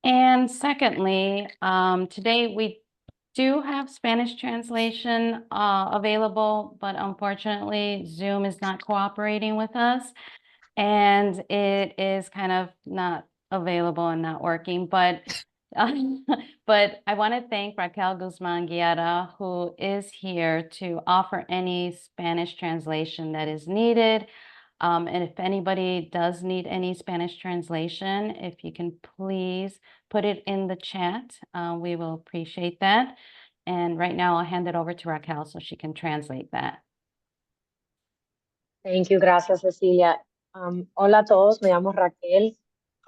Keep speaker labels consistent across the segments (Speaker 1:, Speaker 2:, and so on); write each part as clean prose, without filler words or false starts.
Speaker 1: And secondly, today we do have Spanish translation available, but unfortunately Zoom is not cooperating with us, and it is kind of not available and not working. But but I want to thank Raquel Guzman Guiara, who is here to offer any Spanish translation that is needed. And if anybody does need any Spanish translation, if you can please put it in the chat, we will appreciate that. And right now I'll hand it over to Raquel so she can translate that.
Speaker 2: Thank you, gracias Cecilia. Hola a todos, me llamo Raquel.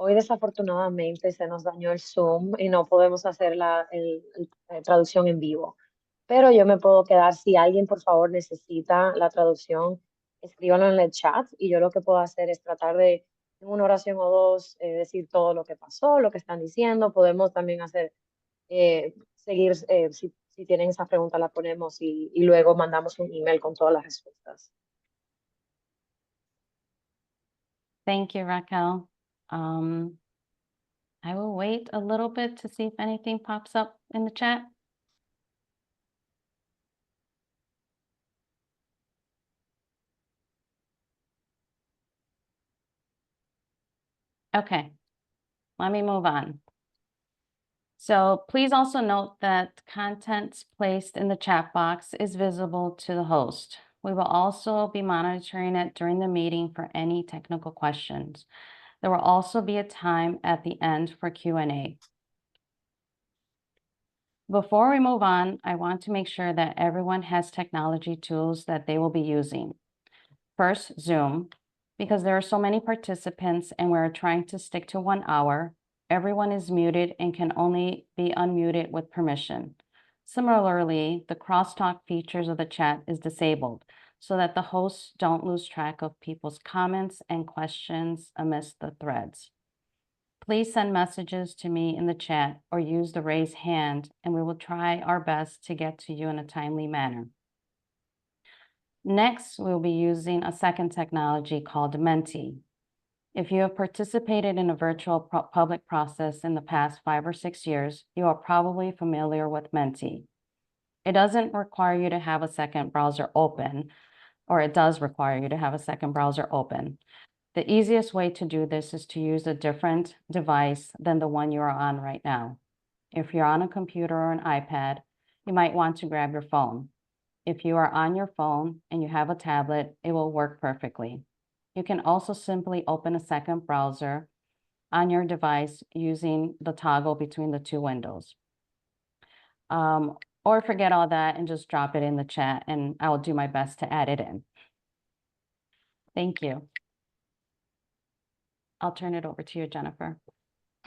Speaker 2: Hoy desafortunadamente se nos dañó el Zoom y no podemos hacer la traducción en vivo. Pero yo me puedo quedar, si alguien por favor necesita la traducción, escríbanlo en el chat y yo lo que puedo hacer es tratar de, en una oración o dos, decir todo lo que pasó, lo que están diciendo. Podemos también hacer, seguir, si tienen esa pregunta la ponemos y luego mandamos un email con todas las respuestas.
Speaker 1: Thank you, Raquel. I will wait a little bit to see if anything pops up in the chat. Okay, let me move on. So please also note that content placed in the chat box is visible to the host. We will also be monitoring it during the meeting for any technical questions. There will also be a time at the end for Q&A. Before we move on, I want to make sure that everyone has technology tools that they will be using. First, Zoom, because there are so many participants and we're trying to stick to 1 hour. Everyone is muted and can only be unmuted with permission. Similarly, the crosstalk features of the chat is disabled so that the hosts don't lose track of people's comments and questions amidst the threads. Please send messages to me in the chat or use the raise hand, and we will try our best to get to you in a timely manner. Next, we'll be using a second technology called Menti. If you have participated in a virtual public process in the past 5 or 6 years, you are probably familiar with Menti. It doesn't require you to have a second browser open, or it does require you to have a second browser open. The easiest way to do this is to use a different device than the one you are on right now. If you're on a computer or an iPad, you might want to grab your phone. If you are on your phone and you have a tablet, it will work perfectly. You can also simply open a second browser on your device using the toggle between the two windows. Or forget all that and just drop it in the chat and I will do my best to add it in. Thank you. I'll turn it over to you, Jennifer.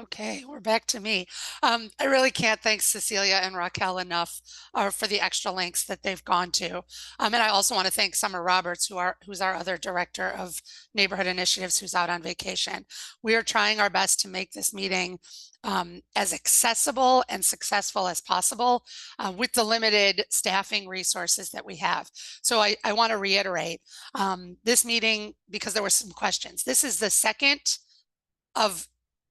Speaker 3: Okay, we're back to me. I really can't thank Cecilia and Raquel enough for the extra links that they've gone to. And I also want to thank Summer Roberts, who's our other director of neighborhood initiatives, who's out on vacation. We are trying our best to make this meeting as accessible and successful as possible with the limited staffing resources that we have. So I want to reiterate this meeting, because there were some questions. This is the second of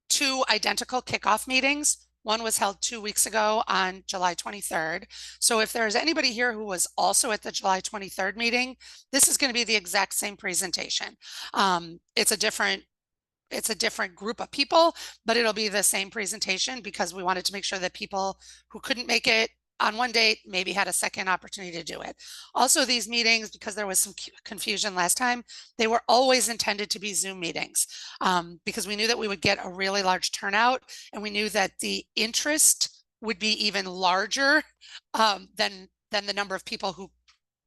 Speaker 3: 2 identical kickoff meetings. One was held 2 weeks ago on July 23rd. So if there's anybody here who was also at the July 23rd meeting, this is going to be the exact same presentation. It's a different group of people, but it'll be the same presentation because we wanted to make sure that people who couldn't make it on one date maybe had a second opportunity to do it. Also, these meetings, because there was some confusion last time, they were always intended to be Zoom meetings because we knew that we would get a really large turnout and we knew that the interest would be even larger than the number of people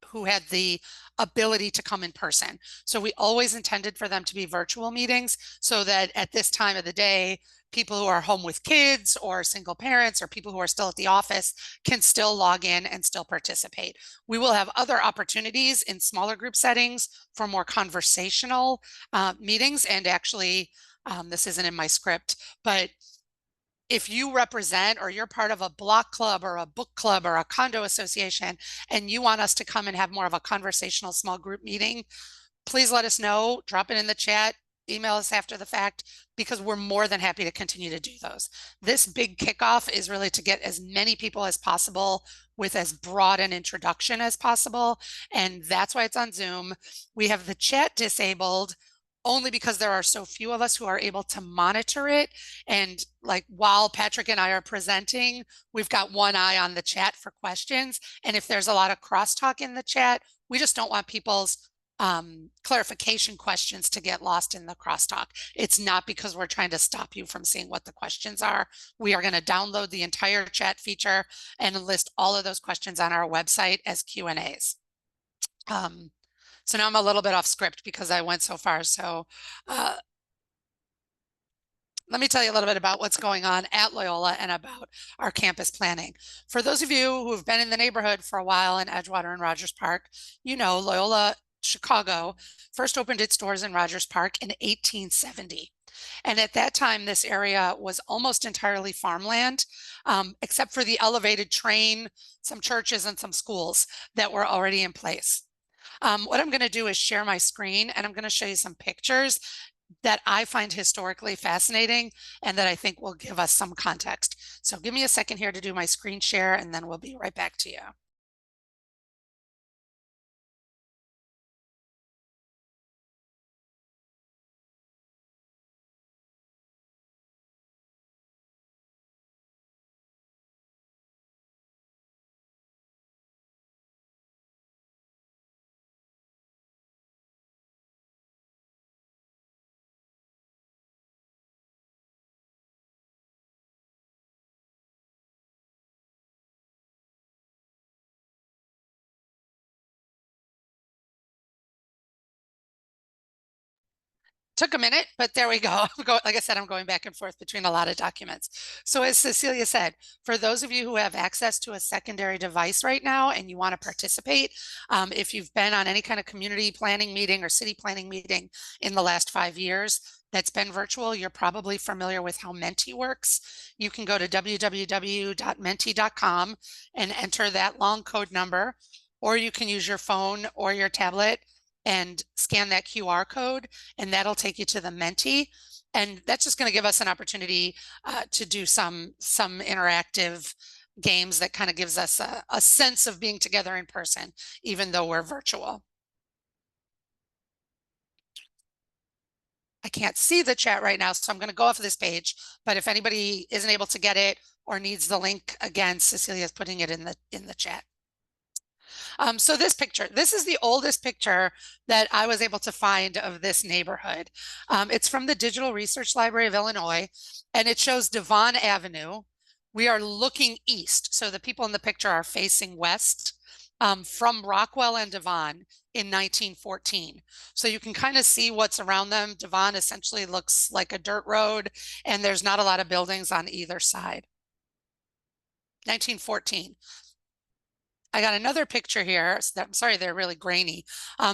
Speaker 3: who had the ability to come in person. So we always intended for them to be virtual meetings so that at this time of the day, people who are home with kids or single parents or people who are still at the office can still log in and still participate. We will have other opportunities in smaller group settings for more conversational meetings. And actually, this isn't in my script, but if you represent or you're part of a block club or a book club or a condo association and you want us to come and have more of a conversational small group meeting, please let us know, drop it in the chat. email us after the fact, because we're more than happy to continue to do those. This big kickoff is really to get as many people as possible with as broad an introduction as possible. And that's why it's on Zoom. We have the chat disabled only because there are so few of us who are able to monitor it. And like while Patrick and I are presenting, we've got one eye on the chat for questions. And if there's a lot of crosstalk in the chat, we just don't want people's clarification questions to get lost in the crosstalk. It's not because we're trying to stop you from seeing what the questions are. We are going to download the entire chat feature and list all of those questions on our website as Q&As. So now I'm a little bit off script because I went so far. So let me tell you a little bit about what's going on at Loyola and about our campus planning. For those of you who have been in the neighborhood for a while in Edgewater and Rogers Park, you know Loyola Chicago first opened its doors in Rogers Park in 1870. And at that time, this area was almost entirely farmland, except for the elevated train, some churches, and some schools that were already in place. What I'm going to do is share my screen, and I'm going to show you some pictures that I find historically fascinating and that I think will give us some context. So give me a second here to do my screen share, and then we'll be right back to you. Took a minute, but there we go. Like I said, I'm going back and forth between a lot of documents. So as Cecilia said, for those of you who have access to a secondary device right now and you want to participate, if you've been on any kind of community planning meeting or city planning meeting in the last 5 years that's been virtual, you're probably familiar with how Menti works. You can go to www.menti.com and enter that long code number, or you can use your phone or your tablet and scan that QR code, and that'll take you to the Menti. And that's just going to give us an opportunity to do some interactive games that kind of gives us a sense of being together in person, even though we're virtual. I can't see the chat right now, so I'm going to go off of this page. But if anybody isn't able to get it or needs the link, again, Cecilia is putting it in the chat. So this picture, this is the oldest picture that I was able to find of this neighborhood. It's from the Digital Research Library of Illinois, and it shows Devon Avenue. We are looking east, so the people in the picture are facing west from Rockwell and Devon in 1914. So you can kind of see what's around them. Devon essentially looks like a dirt road, and there's not a lot of buildings on either side. 1914. I got another picture here. I'm sorry, they're really grainy.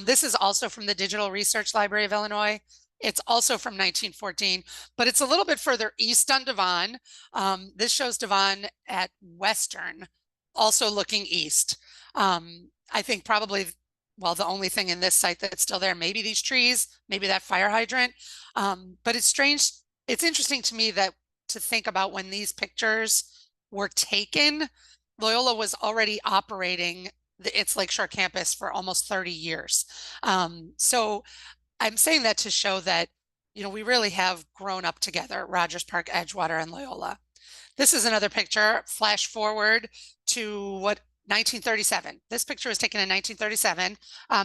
Speaker 3: This is also from the Digital Research Library of Illinois. It's also from 1914, but it's a little bit further east on Devon. This shows Devon at Western, also looking east. I think probably, well, the only thing in this site that's still there, maybe these trees, maybe that fire hydrant. But it's strange. It's interesting to me that to think about when these pictures were taken, Loyola was already operating its Lakeshore campus for almost 30 years. So I'm saying that to show that, you know, we really have grown up together, Rogers Park, Edgewater, and Loyola. This is another picture, flash forward to 1937. This picture was taken in 1937.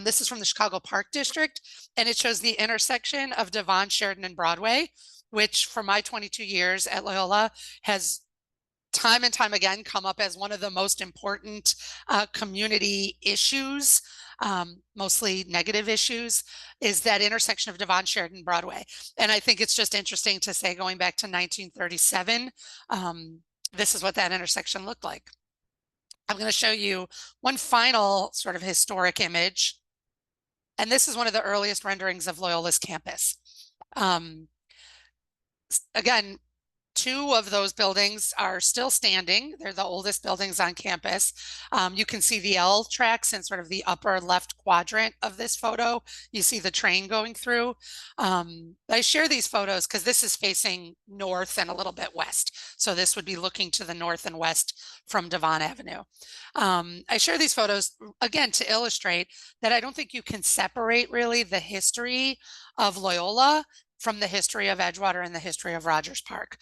Speaker 3: This is from the Chicago Park District, and it shows the intersection of Devon, Sheridan, and Broadway, which for my 22 years at Loyola has time and time again come up as one of the most important community issues, mostly negative issues, is that intersection of Devon, Sheridan, Broadway. And I think it's just interesting to say, going back to 1937, this is what that intersection looked like. I'm going to show you one final sort of historic image. And this is one of the earliest renderings of Loyola's campus. Again, Two of those buildings are still standing. They're the oldest buildings on campus. You can see the L tracks in sort of the upper left quadrant of this photo. You see the train going through. I share these photos because this is facing north and a little bit west. So this would be looking to the north and west from Devon Avenue. I share these photos again to illustrate that I don't think you can separate really the history of Loyola from the history of Edgewater and the history of Rogers Park.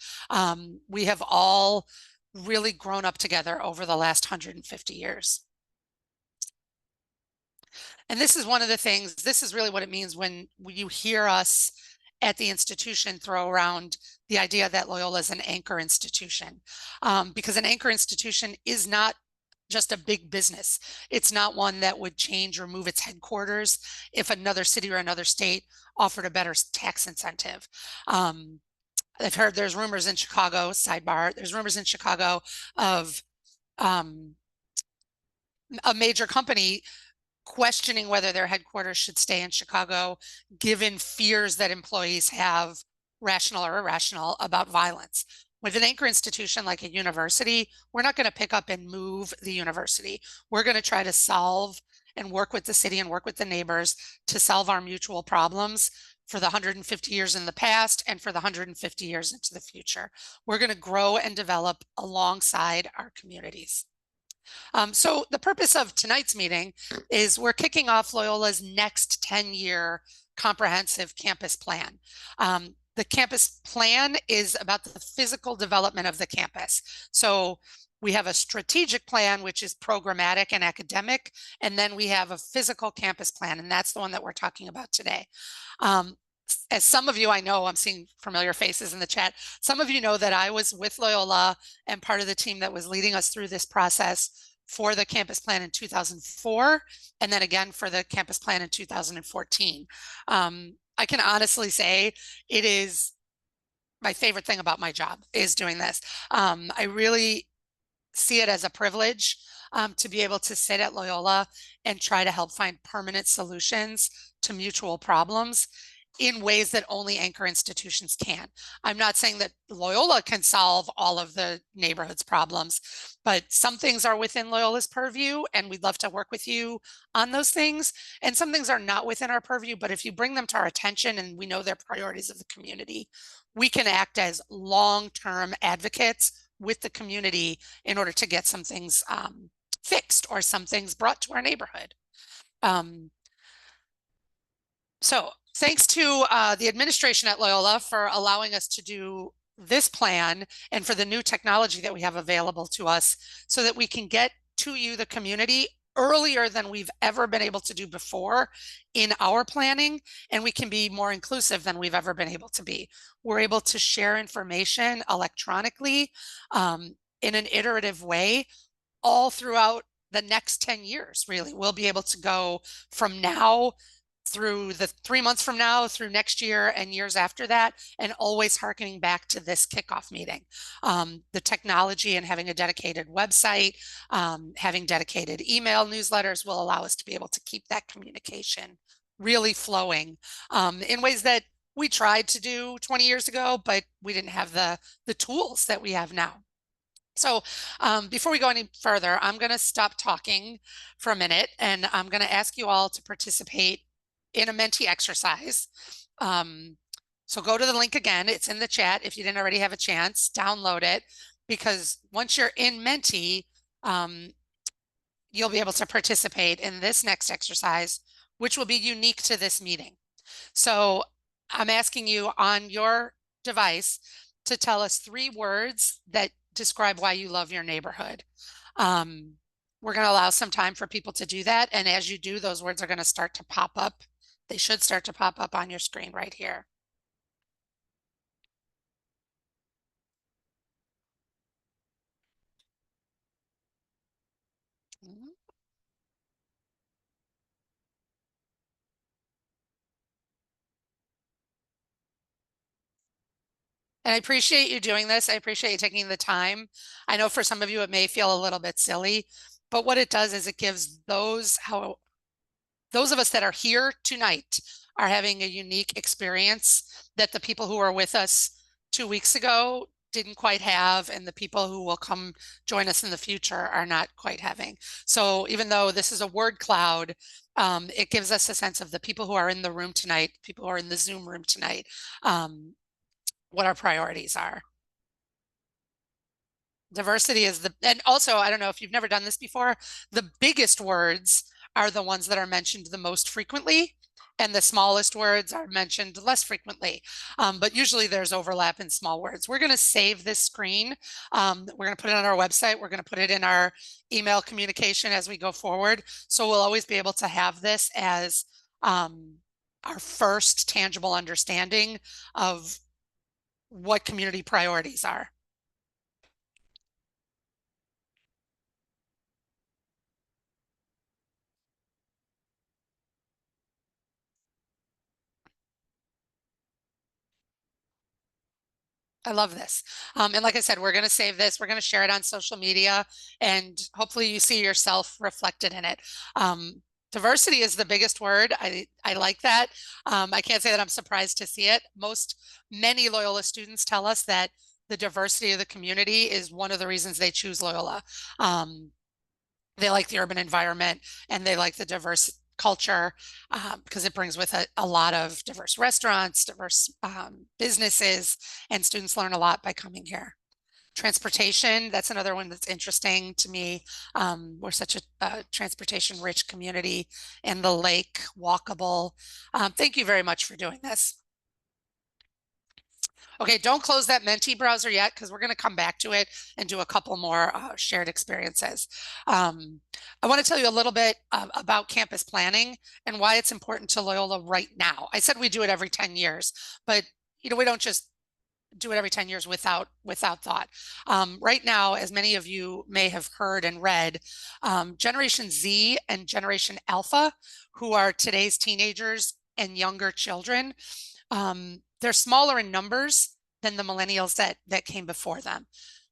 Speaker 3: We have all really grown up together over the last 150 years. And this is one of the things, this is really what it means when you hear us at the institution throw around the idea that Loyola is an anchor institution, because an anchor institution is not just a big business. It's not one that would change or move its headquarters if another city or another state offered a better tax incentive. I've heard there's rumors in Chicago, sidebar, there's rumors in Chicago of a major company questioning whether their headquarters should stay in Chicago, given fears that employees have, rational or irrational, about violence. With an anchor institution like a university, we're not going to pick up and move the university. We're going to try to solve and work with the city and work with the neighbors to solve our mutual problems for the 150 years in the past and for the 150 years into the future. We're going to grow and develop alongside our communities. So the purpose of tonight's meeting is we're kicking off Loyola's next 10-year comprehensive campus plan. The campus plan is about the physical development of the campus. So we have a strategic plan, which is programmatic and academic, and then we have a physical campus plan, and that's the one that we're talking about today. As some of you, I know I'm seeing familiar faces in the chat. Some of you know that I was with Loyola and part of the team that was leading us through this process for the campus plan in 2004, and then again for the campus plan in 2014. I can honestly say it is my favorite thing about my job is doing this. I really see it as a privilege to be able to sit at Loyola and try to help find permanent solutions to mutual problems in ways that only anchor institutions can. I'm not saying that Loyola can solve all of the neighborhood's problems, but some things are within Loyola's purview, and we'd love to work with you on those things. And some things are not within our purview, but if you bring them to our attention and we know they're priorities of the community, we can act as long-term advocates with the community in order to get some things fixed or some things brought to our neighborhood. So thanks to the administration at Loyola for allowing us to do this plan and for the new technology that we have available to us so that we can get to you, the community, earlier than we've ever been able to do before in our planning, and we can be more inclusive than we've ever been able to be. We're able to share information electronically in an iterative way all throughout the next 10 years, really. We'll be able to go from now through the 3 months from now, through next year and years after that, and always hearkening back to this kickoff meeting. The technology and having a dedicated website, having dedicated email newsletters will allow us to be able to keep that communication really flowing in ways that we tried to do 20 years ago, but we didn't have the tools that we have now. So before we go any further, I'm going to stop talking for a minute, and I'm going to ask you all to participate in a Menti exercise. So go to the link again. It's in the chat. If you didn't already have a chance, download it, because once you're in Menti, you'll be able to participate in this next exercise, which will be unique to this meeting. So I'm asking you on your device to tell us 3 words that describe why you love your neighborhood. We're going to allow some time for people to do that. And as you do, those words are going to start to pop up. They should start to pop up on your screen right here. And I appreciate you doing this. I appreciate you taking the time. I know for some of you, it may feel a little bit silly, but what it does is it gives those of us that are here tonight are having a unique experience that the people who were with us 2 weeks ago didn't quite have, and the people who will come join us in the future are not quite having. So even though this is a word cloud, it gives us a sense of the people who are in the room tonight, people who are in the Zoom room tonight, what our priorities are. Diversity is and also, I don't know if you've never done this before, the biggest words are the ones that are mentioned the most frequently, and the smallest words are mentioned less frequently. But usually there's overlap in small words. We're going to save this screen. We're going to put it on our website. We're going to put it in our email communication as we go forward. So we'll always be able to have this as our first tangible understanding of what community priorities are. I love this. And like I said, we're going to save this. We're going to share it on social media, and hopefully you see yourself reflected in it. Diversity is the biggest word. I like that. I can't say that I'm surprised to see it. Many Loyola students tell us that the diversity of the community is one of the reasons they choose Loyola. They like the urban environment, and they like the diverse culture because it brings with it a lot of diverse restaurants, diverse businesses, and students learn a lot by coming here. Transportation, that's another one that's interesting to me. We're such a transportation rich community, and the lake, walkable. Thank you very much for doing this. Okay, don't close that Menti browser yet, because we're going to come back to it and do a couple more shared experiences. I want to tell you a little bit about campus planning and why it's important to Loyola right now. I said we do it every 10 years, but we don't just do it every 10 years without thought. Right now, as many of you may have heard and read, Generation Z and Generation Alpha, who are today's teenagers and younger children, they're smaller in numbers than the millennials that came before them.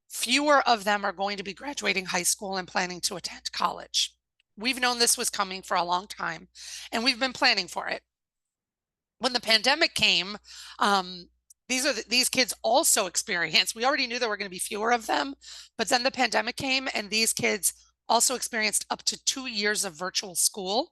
Speaker 3: Fewer of them are going to be graduating high school and planning to attend college. We've known this was coming for a long time, and we've been planning for it. When the pandemic came, these kids also experienced, we already knew there were going to be fewer of them, but then the pandemic came, and these kids also experienced up to 2 years of virtual school,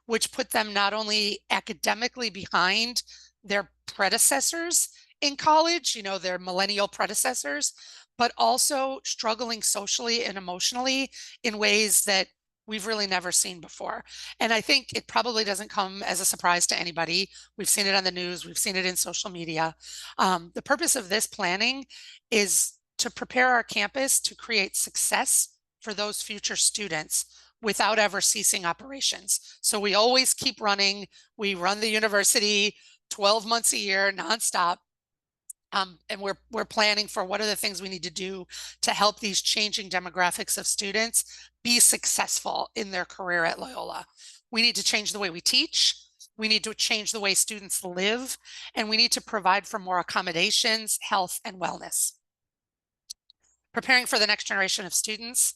Speaker 3: which put them not only academically behind their predecessors in college, their millennial predecessors, but also struggling socially and emotionally in ways that we've really never seen before. And I think it probably doesn't come as a surprise to anybody. We've seen it on the news. We've seen it in social media. The purpose of this planning is to prepare our campus to create success for those future students without ever ceasing operations. So we always keep running. We run the university 12 months a year, nonstop. And we're planning for what are the things we need to do to help these changing demographics of students be successful in their career at Loyola. We need to change the way we teach. We need to change the way students live, and we need to provide for more accommodations, health, and wellness. Preparing for the next generation of students,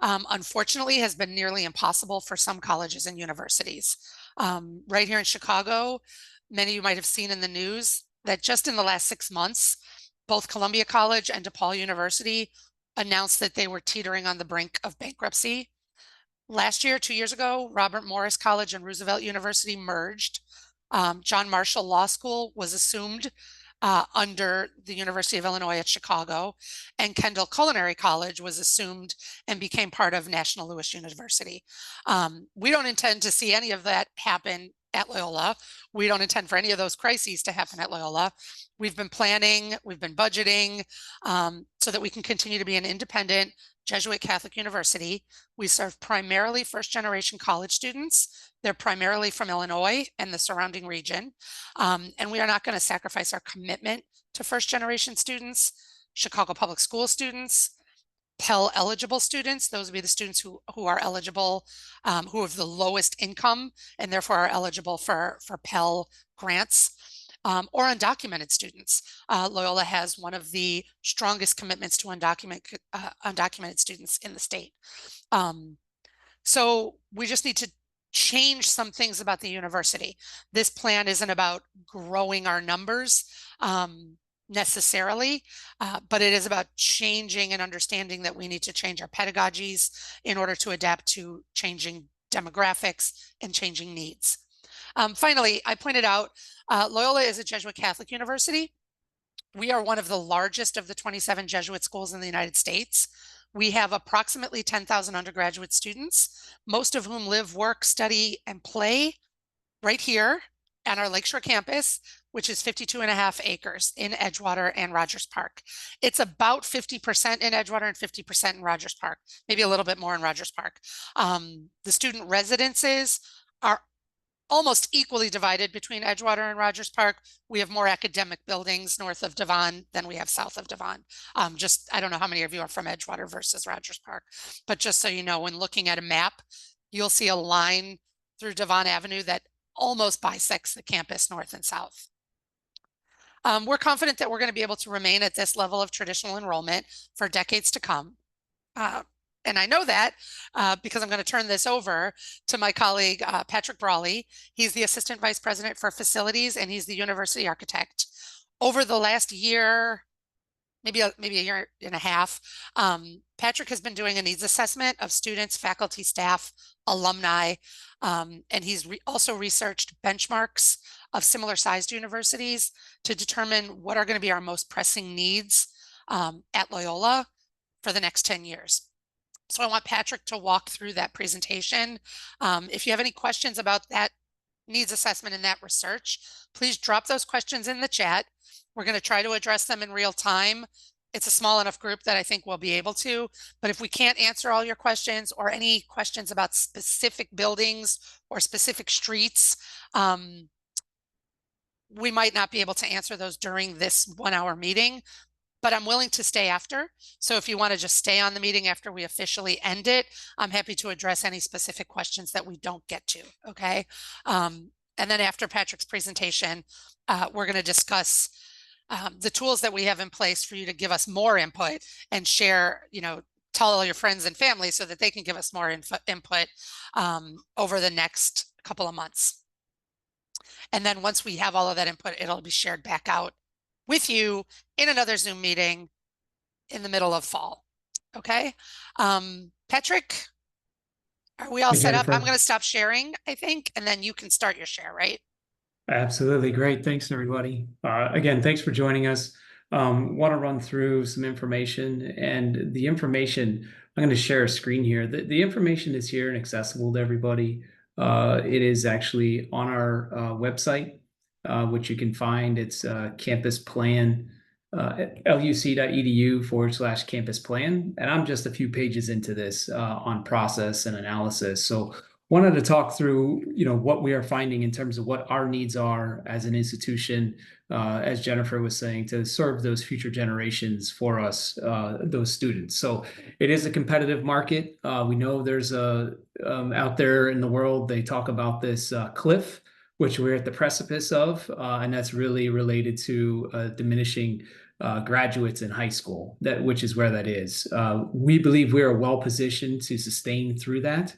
Speaker 3: unfortunately, has been nearly impossible for some colleges and universities. Right here in Chicago, many of you might have seen in the news that just in the last 6 months, both Columbia College and DePaul University announced that they were teetering on the brink of bankruptcy. Last year, 2 years ago, Robert Morris College and Roosevelt University merged. John Marshall Law School was assumed under the University of Illinois at Chicago, and Kendall Culinary College was assumed and became part of National Louis University. We don't intend to see any of that happen at Loyola. We don't intend for any of those crises to happen at Loyola. We've been planning, we've been budgeting so that we can continue to be an independent Jesuit Catholic university. We serve primarily first-generation college students. They're primarily from Illinois and the surrounding region. And we are not going to sacrifice our commitment to first-generation students, Chicago Public School students, Pell eligible students. Those would be the students who are eligible, who have the lowest income and therefore are eligible for Pell grants, or undocumented students. Loyola has one of the strongest commitments to undocumented students in the state. So we just need to change some things about the university. This plan isn't about growing our numbers. necessarily, but it is about changing and understanding that we need to change our pedagogies in order to adapt to changing demographics and changing needs. Finally, I pointed out Loyola is a Jesuit Catholic university. We are one of the largest of the 27 Jesuit schools in the United States. We have approximately 10,000 undergraduate students, most of whom live, work, study, and play right here at our Lakeshore campus, which is 52.5 acres in Edgewater and Rogers Park. It's about 50% in Edgewater and 50% in Rogers Park, maybe a little bit more in Rogers Park. The student residences are almost equally divided between Edgewater and Rogers Park. We have more academic buildings north of Devon than we have south of Devon. I don't know how many of you are from Edgewater versus Rogers Park, but just so you know, when looking at a map, you'll see a line through Devon Avenue that almost bisects the campus north and south. We're confident that we're going to be able to remain at this level of traditional enrollment for decades to come. And I know that because I'm going to turn this over to my colleague, Patrick Brawley. He's the Assistant Vice President for Facilities, and he's the University Architect. Over the last year, maybe a year and a half, Patrick has been doing a needs assessment of students, faculty, staff, alumni, and he's also researched benchmarks of similar sized universities to determine what are going to be our most pressing needs at Loyola for the next 10 years. So I want Patrick to walk through that presentation. If you have any questions about that needs assessment and that research, please drop those questions in the chat. We're going to try to address them in real time. It's a small enough group that I think we'll be able to, but if we can't answer all your questions or any questions about specific buildings or specific streets, we might not be able to answer those during this 1 hour meeting, but I'm willing to stay after. So if you want to just stay on the meeting after we officially end it, I'm happy to address any specific questions that we don't get to, okay? And then after Patrick's presentation, we're going to discuss the tools that we have in place for you to give us more input and share, tell all your friends and family so that they can give us more input over the next couple of months. And then once we have all of that input, it'll be shared back out with you in another Zoom meeting in the middle of fall. Okay. Patrick, are we all set up? I'm going to stop sharing, I think, and then you can start your share, right?
Speaker 4: Absolutely. Great. Thanks, everybody. Again, thanks for joining us. Want to run through some information, and the information, I'm going to share a screen here. The information is here and accessible to everybody. It is actually on our website, which you can find. It's campus plan, luc.edu/campus plan. And I'm just a few pages into this on process and analysis. So wanted to talk through, what we are finding in terms of what our needs are as an institution, as Jennifer was saying, to serve those future generations for us, those students. So it is a competitive market. We know there's out there in the world, they talk about this cliff, which we're at the precipice of, and that's really related to diminishing graduates in high school, which is where that is. We believe we are well positioned to sustain through that.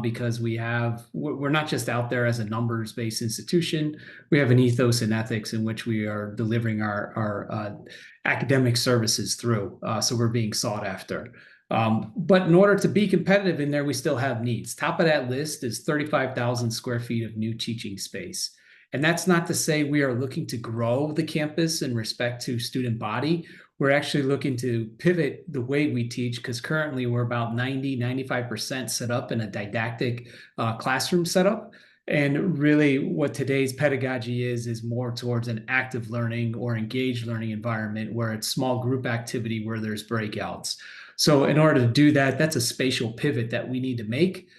Speaker 4: Because we're not just out there as a numbers-based institution. We have an ethos and ethics in which we are delivering our academic services through. So we're being sought after. But in order to be competitive in there, we still have needs. Top of that list is 35,000 square feet of new teaching space. And that's not to say we are looking to grow the campus in respect to student body. We're actually looking to pivot the way we teach, because currently we're about 95% set up in a didactic classroom setup. And really what today's pedagogy is more towards an active learning or engaged learning environment where it's small group activity where there's breakouts. So in order to do that, that's a spatial pivot that we need to make,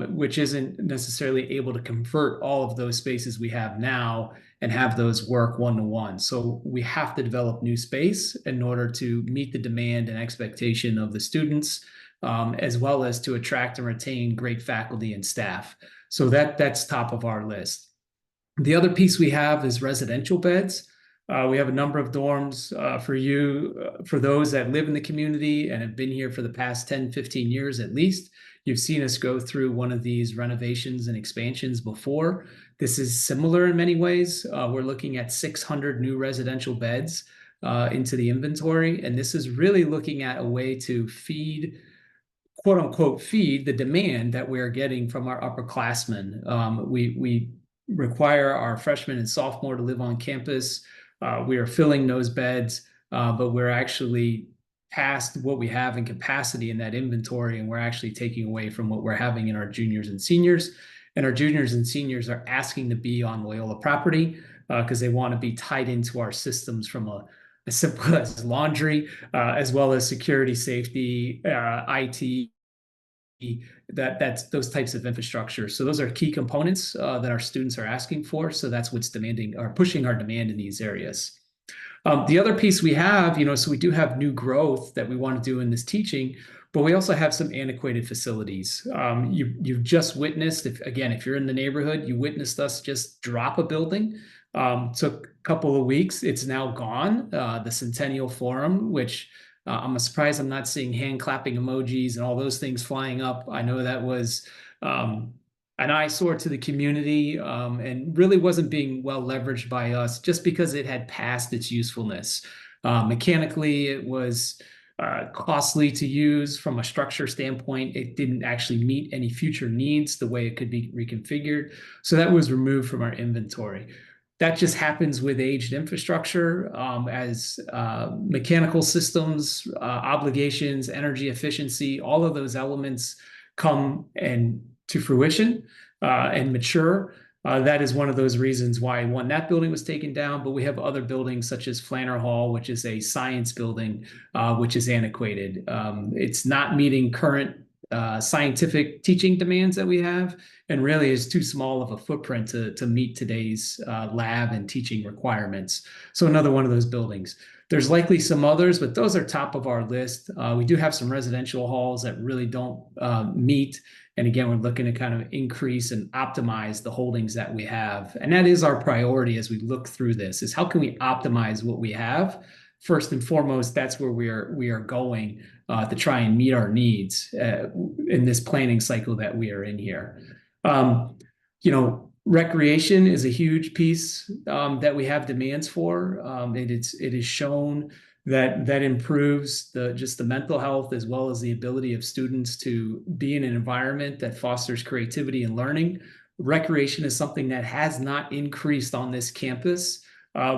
Speaker 4: which isn't necessarily able to convert all of those spaces we have now and have those work one-to-one. So we have to develop new space in order to meet the demand and expectation of the students, as well as to attract and retain great faculty and staff. So that's top of our list. The other piece we have is residential beds. We have a number of dorms for those that live in the community and have been here for the past 10, 15 years at least. You've seen us go through one of these renovations and expansions before. This is similar in many ways. We're looking at 600 new residential beds. into the inventory. And this is really looking at a way to feed, quote unquote, feed the demand that we're getting from our upperclassmen. We require our freshmen and sophomore to live on campus. We are filling those beds, but we're actually past what we have in capacity in that inventory, and we're actually taking away from what we're having in our juniors and seniors. And our juniors and seniors are asking to be on Loyola property because they want to be tied into our systems from as simple as laundry, as well as security, safety, IT, that's those types of infrastructure. So those are key components that our students are asking for. So that's what's demanding or pushing our demand in these areas. The other piece we have, so we do have new growth that we want to do in this teaching, but we also have some antiquated facilities. You've just witnessed, if you're in the neighborhood, you witnessed us just drop a building. Took a couple of weeks. It's now gone. The Centennial Forum, which I'm surprised I'm not seeing hand clapping emojis and all those things flying up. I know that was an eyesore to the community and really wasn't being well leveraged by us just because it had passed its usefulness. Mechanically, it was costly to use from a structure standpoint. It didn't actually meet any future needs the way it could be reconfigured. So that was removed from our inventory. That just happens with aged infrastructure as mechanical systems, obligations, energy efficiency, all of those elements come to fruition and mature. That is one of those reasons why, one, that building was taken down, but we have other buildings such as Flanner Hall, which is a science building, which is antiquated. It's not meeting current scientific teaching demands that we have, and really is too small of a footprint to meet today's lab and teaching requirements. So another one of those buildings. There's likely some others, but those are top of our list. We do have some residential halls that really don't meet. And again, we're looking to kind of increase and optimize the holdings that we have. And that is our priority as we look through this, is how can we optimize what we have? First and foremost, that's where we are going to try and meet our needs in this planning cycle that we are in here. Recreation is a huge piece that we have demands for. It is shown that improves just the mental health as well as the ability of students to be in an environment that fosters creativity and learning. Recreation is something that has not increased on this campus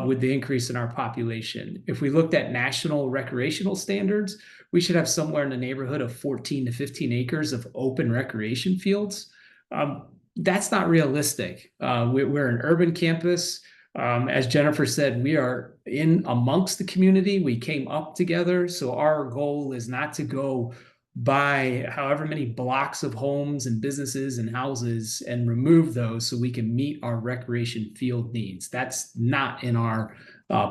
Speaker 4: with the increase in our population. If we looked at national recreational standards, we should have somewhere in the neighborhood of 14 to 15 acres of open recreation fields. That's not realistic. We're an urban campus. As Jennifer said, we are in amongst the community. We came up together. So our goal is not to go buy however many blocks of homes and businesses and houses and remove those so we can meet our recreation field needs. That's not in our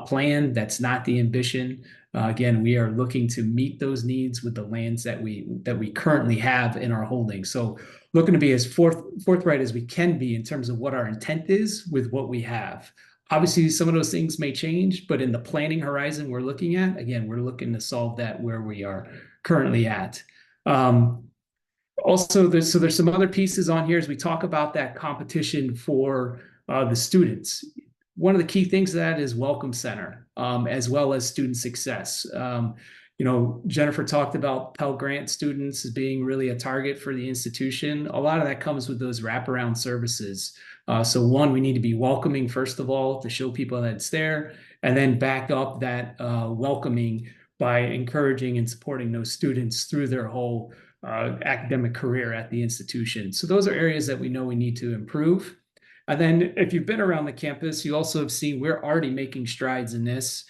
Speaker 4: plan. That's not the ambition. Again, we are looking to meet those needs with the lands that we currently have in our holdings. So looking to be as forthright as we can be in terms of what our intent is with what we have. Obviously, some of those things may change, but in the planning horizon we're looking at, again, we're looking to solve that where we are currently at. Also, there's some other pieces on here as we talk about that competition for the students. One of the key things of that is Welcome Center, as well as student success. Jennifer talked about Pell Grant students as being really a target for the institution. A lot of that comes with those wraparound services. So one, we need to be welcoming, first of all, to show people that it's there, and then back up that welcoming by encouraging and supporting those students through their whole academic career at the institution. So those are areas that we know we need to improve. And then if you've been around the campus, you also have seen we're already making strides in this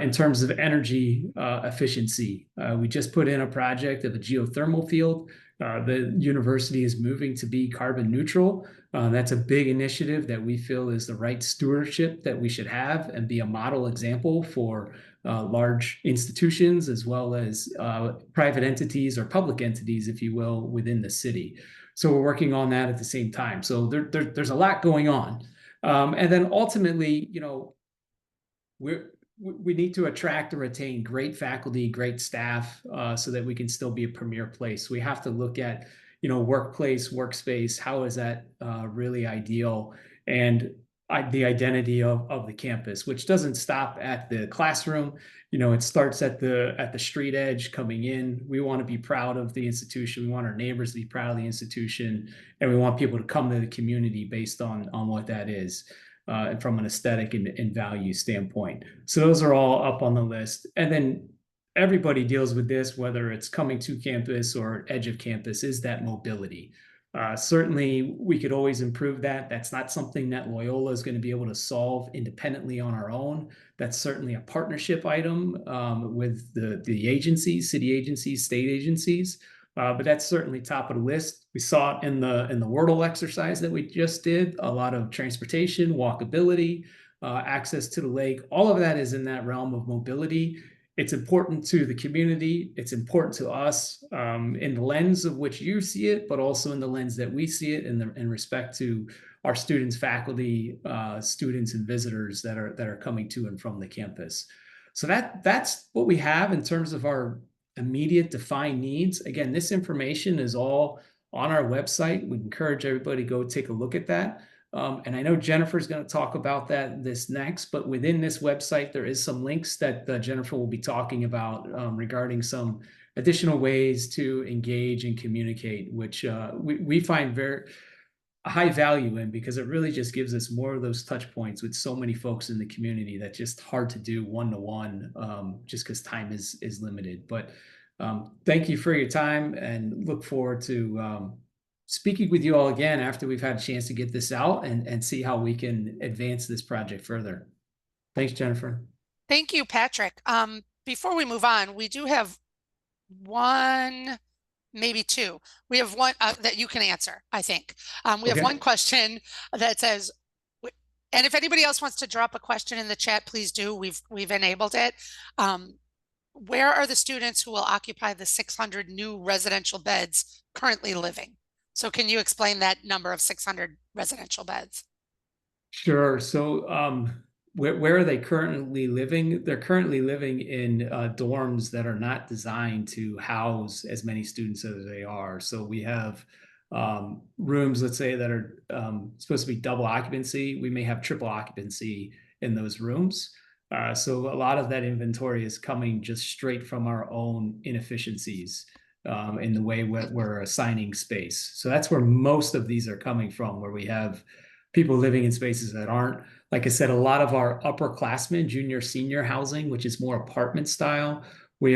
Speaker 4: in terms of energy efficiency. We just put in a project of a geothermal field. The university is moving to be carbon neutral. That's a big initiative that we feel is the right stewardship that we should have and be a model example for large institutions as well as private entities or public entities, if you will, within the city. So we're working on that at the same time. So there's a lot going on. And then ultimately, we need to attract and retain great faculty, great staff, so that we can still be a premier place. We have to look at, workplace, workspace. How is that really ideal? And the identity of the campus, which doesn't stop at the classroom. It starts at the street edge coming in. We want to be proud of the institution. We want our neighbors to be proud of the institution, and we want people to come to the community based on what that is, and from an aesthetic and value standpoint. So those are all up on the list. And then everybody deals with this, whether it's coming to campus or edge of campus, is that mobility. Certainly, we could always improve that. That's not something that Loyola is going to be able to solve independently on our own. That's certainly a partnership item with the agencies, city agencies, state agencies. But that's certainly top of the list. We saw it in the Wordle exercise that we just did. A lot of transportation, walkability, access to the lake. All of that is in that realm of mobility. It's important to the community. It's important to us in the lens of which you see it, but also in the lens that we see it in respect to our students, faculty, students, and visitors that are coming to and from the campus. So that's what we have in terms of our immediate defined needs. Again, this information is all on our website. We encourage everybody to go take a look at that. And I know Jennifer's going to talk about this next, but within this website, there is some links that Jennifer will be talking about regarding some additional ways to engage and communicate, which we find very high value in, because it really just gives us more of those touch points with so many folks in the community that's just hard to do one-to-one, just because time is limited. But thank you for your time, and look forward to speaking with you all again after we've had a chance to get this out and see how we can advance this project further. Thanks, Jennifer.
Speaker 3: Thank you, Patrick. Before we move on, we do have one, maybe two. We have one that you can answer, I think. We have one question that says, and if anybody else wants to drop a question in the chat, please do. We've enabled it. Where are the students who will occupy the 600 new residential beds currently living? So can you explain that number of 600 residential beds?
Speaker 4: Sure. So where are they currently living? They're currently living in dorms that are not designed to house as many students as they are. So we have rooms, let's say, that are supposed to be double occupancy. We may have triple occupancy in those rooms. So a lot of that inventory is coming just straight from our own inefficiencies in the way we're assigning space. So that's where most of these are coming from, where we have people living in spaces that aren't, like I said, a lot of our upperclassmen, junior, senior housing, which is more apartment style. We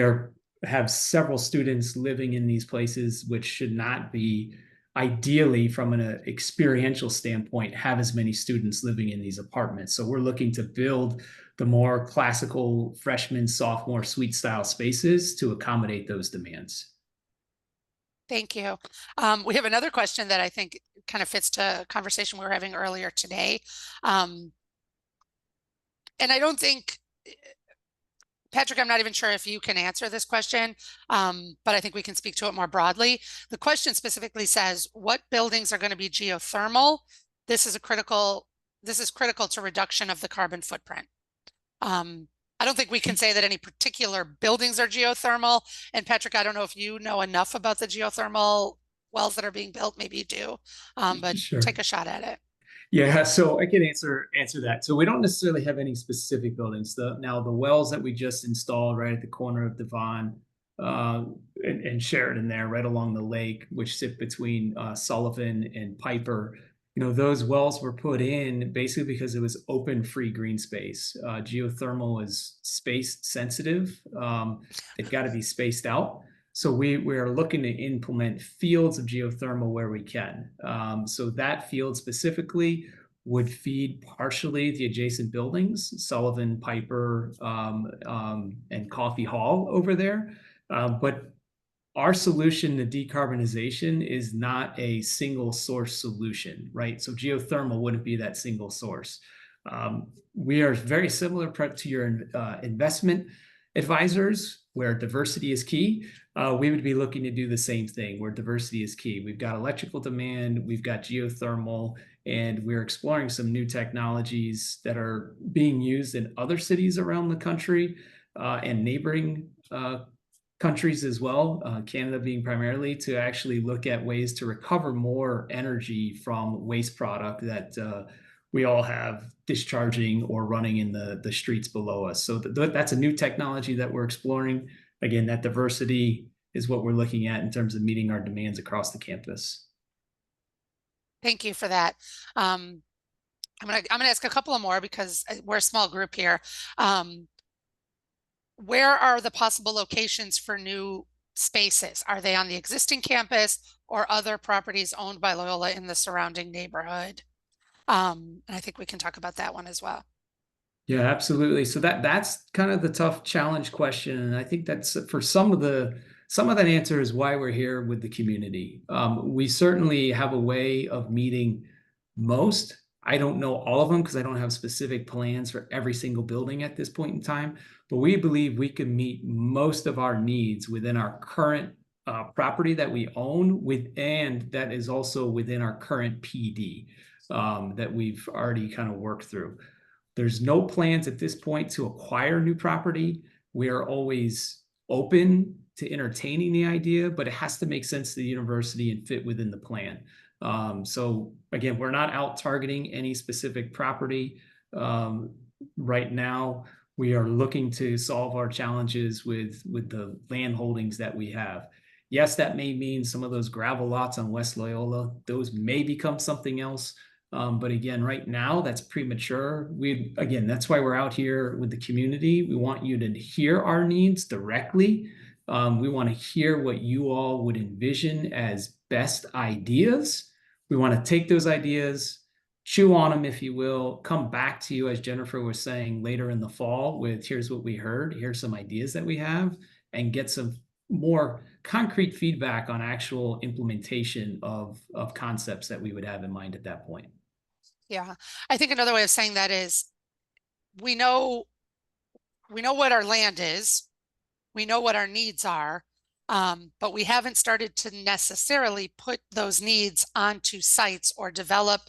Speaker 4: have several students living in these places, which should not be, ideally from an experiential standpoint, have as many students living in these apartments. So we're looking to build the more classical freshman, sophomore suite style spaces to accommodate those demands.
Speaker 3: Thank you. We have another question that I think kind of fits to a conversation we were having earlier today. And I don't think, Patrick, I'm not even sure if you can answer this question, but I think we can speak to it more broadly. The question specifically says, what buildings are going to be geothermal? This is critical to reduction of the carbon footprint. I don't think we can say that any particular buildings are geothermal. And Patrick, I don't know if you know enough about the geothermal wells that are being built. Maybe you do, but
Speaker 4: Sure.
Speaker 3: Take a shot at it.
Speaker 4: Yeah, so I can answer that. So we don't necessarily have any specific buildings. Now the wells that we just installed right at the corner of Devon and Sheridan there, right along the lake, which sit between Sullivan and Piper. Those wells were put in basically because it was open, free green space. Geothermal is space sensitive. They've got to be spaced out. So we're looking to implement fields of geothermal where we can. So that field specifically would feed partially the adjacent buildings, Sullivan, Piper, and Coffee Hall over there. But our solution to decarbonization is not a single source solution, right? So geothermal wouldn't be that single source. We are very similar to your investment advisors, where diversity is key. We would be looking to do the same thing, where diversity is key. We've got electrical demand, we've got geothermal, and we're exploring some new technologies that are being used in other cities around the country and neighboring countries as well, Canada being primarily, to actually look at ways to recover more energy from waste product that we all have discharging or running in the streets below us. So that's a new technology that we're exploring. Again, that diversity is what we're looking at in terms of meeting our demands across the campus.
Speaker 3: Thank you for that. I'm gonna ask a couple of more because we're a small group here. Where are the possible locations for new spaces? Are they on the existing campus or other properties owned by Loyola in the surrounding neighborhood? And I think we can talk about that one as well.
Speaker 4: Yeah, absolutely. So that's kind of the tough challenge question. And I think that's for some of that answer is why we're here with the community. We certainly have a way of meeting most. I don't know all of them because I don't have specific plans for every single building at this point in time, but we believe we can meet most of our needs within our current property that we own and that is also within our current PD that we've already kind of worked through. There's no plans at this point to acquire new property. We are always open to entertaining the idea, but it has to make sense to the university and fit within the plan. So again, we're not out targeting any specific property. Right now, we are looking to solve our challenges with the land holdings that we have. Yes, that may mean some of those gravel lots on West Loyola, those may become something else. But again, right now that's premature. That's why we're out here with the community. We want you to hear our needs directly. We want to hear what you all would envision as best ideas. We want to take those ideas, chew on them, if you will, come back to you, as Jennifer was saying, later in the fall with here's what we heard, here's some ideas that we have, and get some more concrete feedback on actual implementation of concepts that we would have in mind at that point.
Speaker 3: Yeah, I think another way of saying that is we know what our land is, we know what our needs are, but we haven't started to necessarily put those needs onto sites or develop,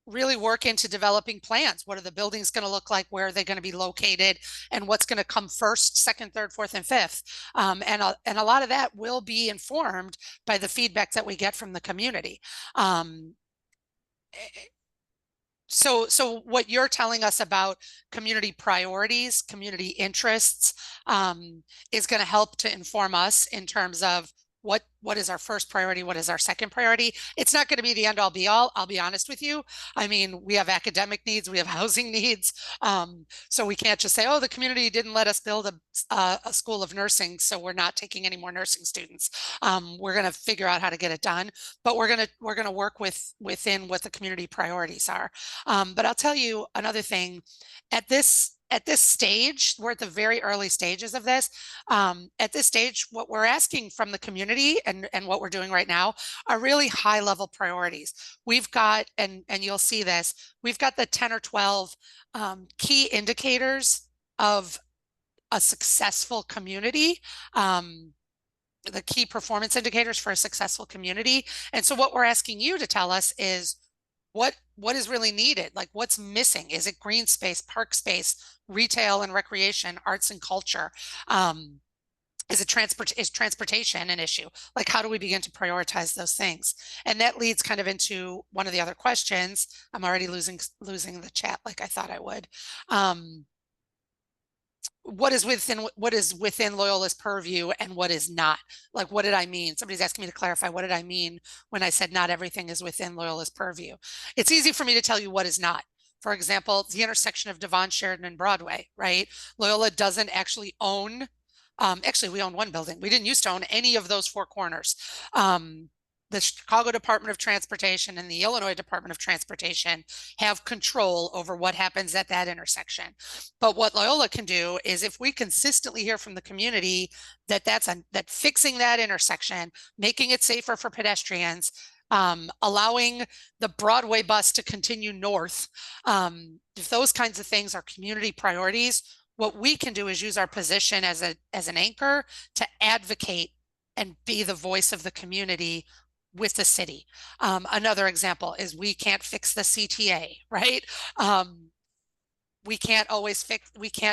Speaker 3: really work into developing plans. What are the buildings going to look like? Where are they going to be located? And what's going to come first, second, third, fourth, and fifth? And a lot of that will be informed by the feedback that we get from the community. So what you're telling us about community priorities, community interests, is going to help to inform us in terms of what is our first priority, what is our second priority. It's not going to be the end all be all. I'll be honest with you. I mean, we have academic needs, we have housing needs. So we can't just say, oh, the community didn't let us build a school of nursing, so we're not taking any more nursing students. We're going to figure out how to get it done, but we're going to work within what the community priorities are. But I'll tell you another thing. At this stage, we're at the very early stages of this. At this stage, what we're asking from the community and what we're doing right now are really high level priorities. We've got, and you'll see this, we've got the 10 or 12 key indicators of a successful community. The key performance indicators for a successful community. And so what we're asking you to tell us is what is really needed? Like what's missing? Is it green space, park space, retail and recreation, arts and culture? Is transportation an issue? Like how do we begin to prioritize those things? And that leads kind of into one of the other questions. I'm already losing the chat like I thought I would. What is within Loyola's purview and what is not? Like, what did I mean? Somebody's asking me to clarify. What did I mean when I said not everything is within Loyola's purview? It's easy for me to tell you what is not. For example, the intersection of Devon, Sheridan, and Broadway, right? Loyola doesn't actually own, actually we own one building. We didn't used to own any of those four corners. The Chicago Department of Transportation and the Illinois Department of Transportation have control over what happens at that intersection. But what Loyola can do is if we consistently hear from the community that that fixing that intersection, making it safer for pedestrians, allowing the Broadway bus to continue north, if those kinds of things are community priorities, what we can do is use our position as an anchor to advocate and be the voice of the community with the city. Another example is we can't fix the CTA, right? We can't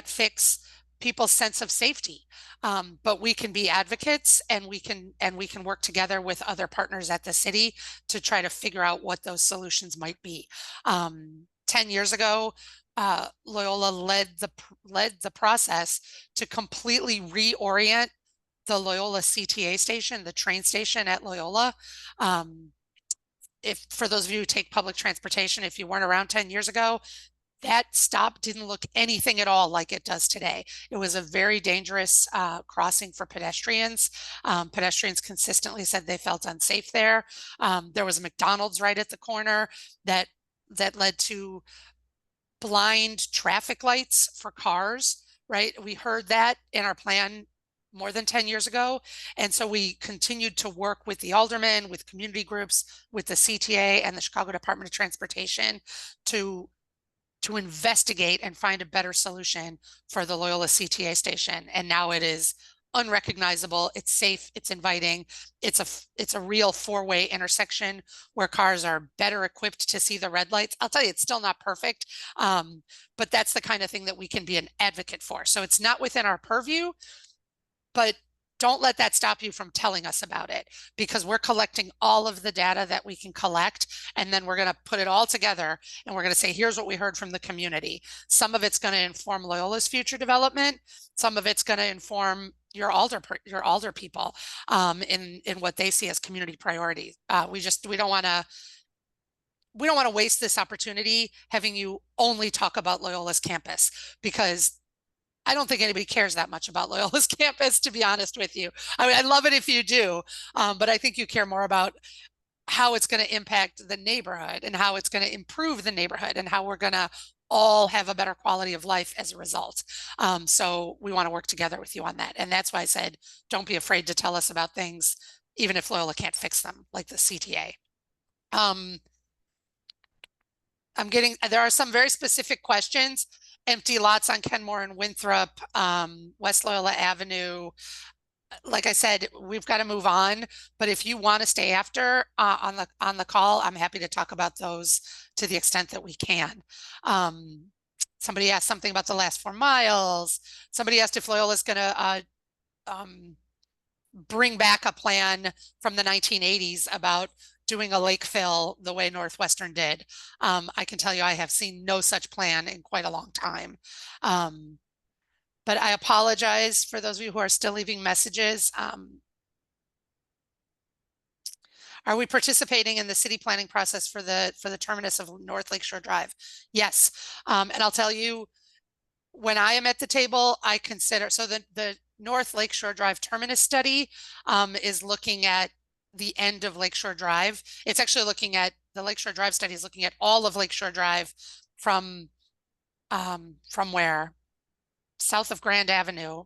Speaker 3: fix people's sense of safety. But we can be advocates, and we can work together with other partners at the city to try to figure out what those solutions might be. 10 years ago, Loyola led the process to completely reorient the Loyola CTA station, the train station at Loyola. If for those of you who take public transportation, if you weren't around 10 years ago, that stop didn't look anything at all like it does today. It was a very dangerous crossing for pedestrians. Pedestrians consistently said they felt unsafe there. There was a McDonald's right at the corner that led to blind traffic lights for cars, right? We heard that in our plan more than 10 years ago. And so we continued to work with the aldermen, with community groups, with the CTA and the Chicago Department of Transportation to investigate and find a better solution for the Loyola CTA station. And now it is unrecognizable. It's safe. It's inviting. It's a real four-way intersection where cars are better equipped to see the red lights. I'll tell you, it's still not perfect, but that's the kind of thing that we can be an advocate for. So it's not within our purview, but don't let that stop you from telling us about it, because we're collecting all of the data that we can collect, and then we're going to put it all together, and we're going to say, here's what we heard from the community. Some of it's going to inform Loyola's future development. Some of it's going to inform your alder people in what they see as community priorities. We don't want to waste this opportunity having you only talk about Loyola's campus, because I don't think anybody cares that much about Loyola's campus, to be honest with you. I mean, I'd love it if you do, but I think you care more about how it's going to impact the neighborhood and how it's going to improve the neighborhood and how we're going to all have a better quality of life as a result. So we want to work together with you on that. And that's why I said, don't be afraid to tell us about things, even if Loyola can't fix them, like the CTA. There are some very specific questions. Empty lots on Kenmore and Winthrop, West Loyola Avenue. Like I said, we've got to move on, but if you want to stay after on the call, I'm happy to talk about those to the extent that we can. Somebody asked something about the last 4 miles. Somebody asked if Loyola is going to bring back a plan from the 1980s about doing a lake fill the way Northwestern did. I can tell you I have seen no such plan in quite a long time. But I apologize for those of you who are still leaving messages. Are we participating in the city planning process for the terminus of North Lakeshore Drive? Yes. And I'll tell you, when I am at the table, I consider, so the North Lakeshore Drive terminus study is looking at the end of Lakeshore Drive. It's actually looking at, the Lakeshore Drive study is looking at all of Lakeshore Drive from where? South of Grand Avenue,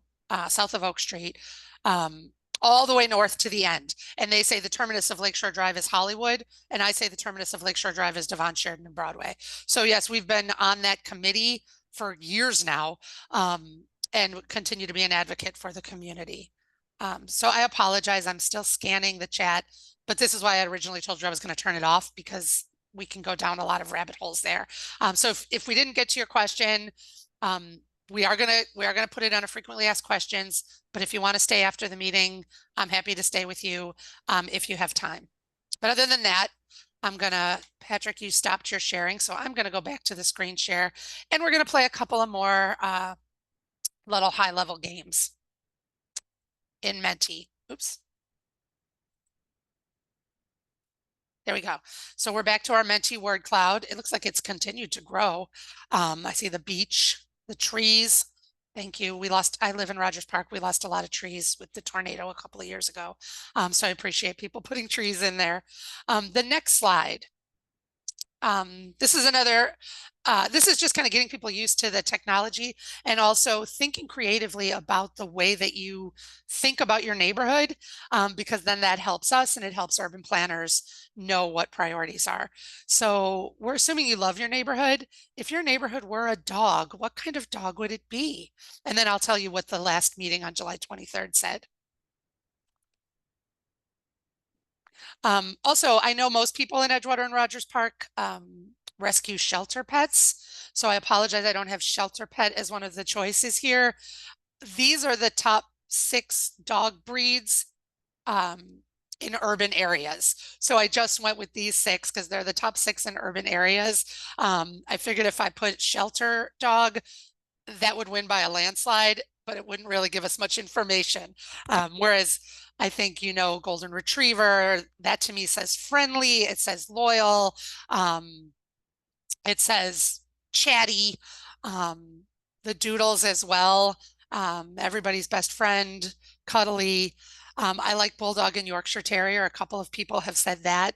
Speaker 3: south of Oak Street, all the way north to the end. And they say the terminus of Lakeshore Drive is Hollywood, and I say the terminus of Lakeshore Drive is Devon, Sheridan, and Broadway. So yes, we've been on that committee for years now, and continue to be an advocate for the community. So I apologize, I'm still scanning the chat, but this is why I originally told you I was going to turn it off, because we can go down a lot of rabbit holes there. So if we didn't get to your question, we are gonna put it on a frequently asked questions, but if you want to stay after the meeting, I'm happy to stay with you if you have time. But other than that, Patrick, you stopped your sharing, so I'm gonna go back to the screen share, and we're gonna play a couple of more little high-level games in Menti. Oops. There we go. So we're back to our Menti word cloud. It looks like it's continued to grow. I see the beach, the trees. Thank you. I live in Rogers Park. We lost a lot of trees with the tornado a couple of years ago. So I appreciate people putting trees in there. The next slide. This is just kind of getting people used to the technology and also thinking creatively about the way that you think about your neighborhood, because then that helps us and it helps urban planners know what priorities are. So we're assuming you love your neighborhood. If your neighborhood were a dog, what kind of dog would it be? And then I'll tell you what the last meeting on July 23rd said. Also, I know most people in Edgewater and Rogers Park rescue shelter pets. So I apologize, I don't have shelter pet as one of the choices here. these are the top 6 dog breeds in urban areas. So I just went with these 6 because they're the top 6 in urban areas. I figured if I put shelter dog, that would win by a landslide, but it wouldn't really give us much information. Whereas I think, golden retriever, that to me says friendly, it says loyal, it says chatty, the doodles as well, everybody's best friend, cuddly. I like Bulldog and Yorkshire Terrier. A couple of people have said that.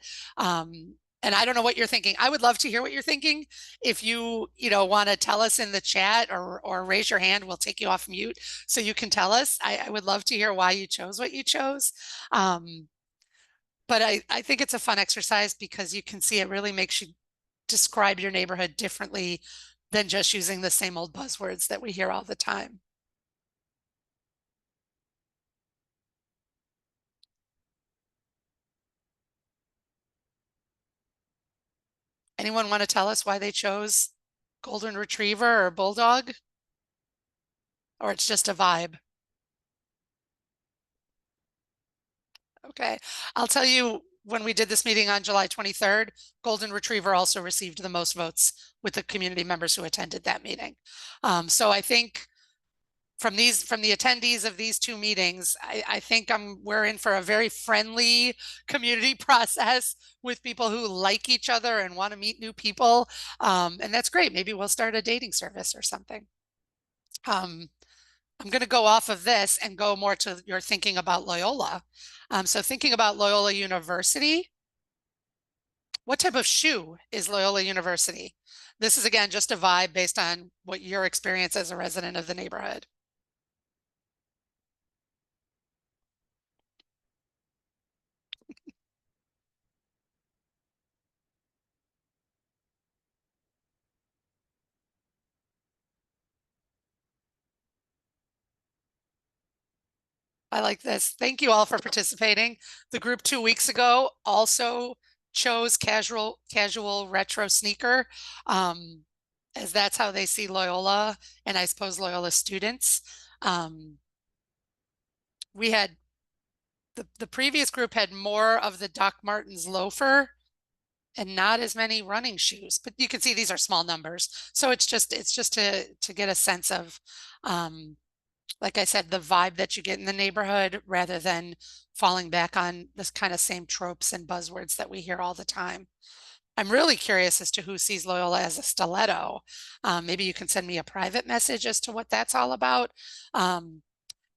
Speaker 3: And I don't know what you're thinking. I would love to hear what you're thinking. If you want to tell us in the chat or raise your hand, we'll take you off mute so you can tell us. I would love to hear why you chose what you chose. But I think it's a fun exercise because you can see it really makes you describe your neighborhood differently than just using the same old buzzwords that we hear all the time. Anyone want to tell us why they chose golden retriever or bulldog? Or it's just a vibe? Okay, I'll tell you, when we did this meeting on July 23rd, golden retriever also received the most votes with the community members who attended that meeting. So I think from the attendees of these 2 meetings, I think we're in for a very friendly community process with people who like each other and want to meet new people. And that's great. Maybe we'll start a dating service or something. I'm going to go off of this and go more to your thinking about Loyola. So thinking about Loyola University, what type of shoe is Loyola University? This is, again, just a vibe based on what your experience as a resident of the neighborhood. I like this. Thank you all for participating. The group 2 weeks ago also chose casual retro sneaker, as that's how they see Loyola and I suppose Loyola students. We had the previous group had more of the Doc Martens loafer and not as many running shoes, but you can see these are small numbers. So it's just to get a sense of, like I said, the vibe that you get in the neighborhood rather than falling back on this kind of same tropes and buzzwords that we hear all the time. I'm really curious as to who sees Loyola as a stiletto. Maybe you can send me a private message as to what that's all about.